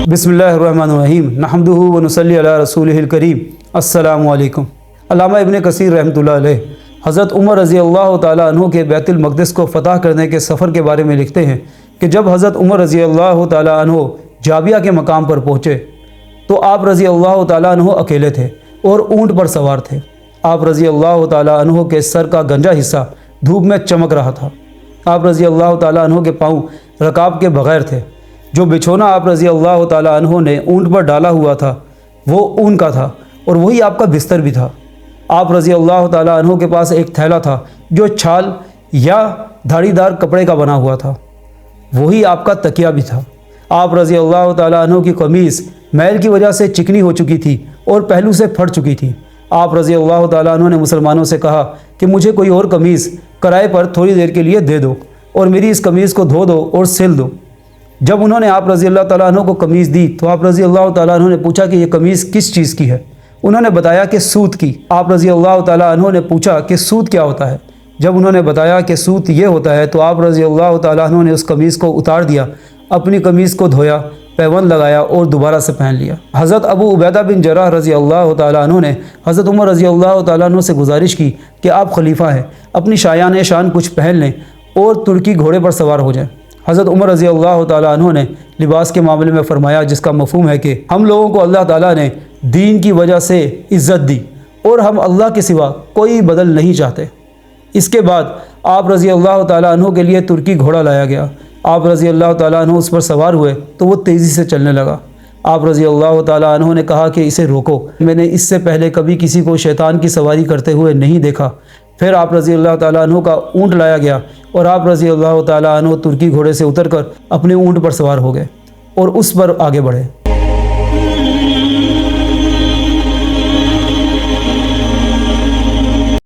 बिस्मिल्लाहिर्रहमानिर्रहीम नहमदुहु व नुसल्ली अला रसूलिहिल करीम। अस्सलामु अलैकुम। अल्लामा इब्न कसीर रहमतुल्लाह अलैह हज़रत उमर रज़ी अल्लाह ताला अन्हु के बैतुल मक़दिस को फ़तह करने के सफ़र के बारे में लिखते हैं कि जब हज़रत उमर रज़ी अल्लाह ताला अन्हु जाबिया के मकाम पर पहुँचे तो आप रज़ी अल्लाह ताला अन्हु अकेले थे और ऊँट पर सवार थे। आप रज़ी अल्लाह ताला अन्हु के सर का गंजा हिस्सा धूप में चमक रहा था। आप रज़ी अल्लाह ताला अन्हु के पाँव रकाब के बग़ैर थे। जो बिछोना आप रज़ी अल्लाह ताला अन्हु ने ऊँट पर डाला हुआ था वो ऊन का था और वही आपका बिस्तर भी था। आप रज़ी अल्लाह ताला अन्हु के पास एक थैला था जो छाल या धारीदार कपड़े का बना हुआ था, वही आपका तकिया भी था। आप रज़ी अल्लाह ताला अन्हु की कमीज़ मैल की वजह से चिकनी हो चुकी थी और पहलू से फट चुकी थी। आप रज़ी अल्लाह ताला अन्हु ने मुसलमानों से कहा कि मुझे कोई और कमीज़ किराए पर थोड़ी देर के लिए दे दो और मेरी इस कमीज़ को धो दो और सिल दो। जब उन्होंने आप रज़ी अल्लाह ताला अन्हु को कमीज़ दी तो आप रज़ी अल्लाह ताला अन्हु ने पूछा कि ये कमीज़ किस चीज़ की है। उन्होंने बताया कि सूत की। आप रज़ी अल्लाह ताला अन्हु ने पूछा कि सूत क्या होता है। जब उन्होंने बताया कि सूत ये होता है तो आप रज़ी अल्लाह ताला अन्हु ने उस कमीज़ को उतार दिया, अपनी कमीज़ को धोया, पैबंद लगाया और दोबारा से पहन लिया। हज़रत अबू उबैदा बिन जर्राह रज़ी अल्लाह ताला अन्हु ने हज़रत उमर रज़ी अल्लाह ताला अन्हु से गुजारिश की कि आप खलीफा हैं, अपनी शायान शान कुछ पहन लें और तुर्की घोड़े पर सवार हो जाएं। हज़रत उमर रज़ी अल्लाह ताला अन्हु ने लिबास के मामले में फ़रमाया, जिसका मफ़हूम है कि हम लोगों को अल्लाह ताला ने दीन की वजह से इज़्ज़त दी और हम अल्लाह के सिवा कोई बदल नहीं चाहते। इसके बाद आप रज़ी अल्लाह ताला अन्हु के लिए तुर्की घोड़ा लाया गया। आप रज़ी अल्लाह ताला अन्हु उस पर सवार हुए तो वो तेज़ी से चलने लगा। आप रज़ी अल्लाह ताला अन्हु ने कहा कि इसे रोको, मैंने इससे पहले कभी किसी को शैतान की सवारी करते हुए नहीं देखा। फिर आप रज़ी अल्लाह ताला अन्हु का ऊँट लाया गया और आप रज़ी अल्लाह ताला अन्हु तुर्की घोड़े से उतरकर अपने ऊँट पर सवार हो गए और उस पर आगे बढ़े।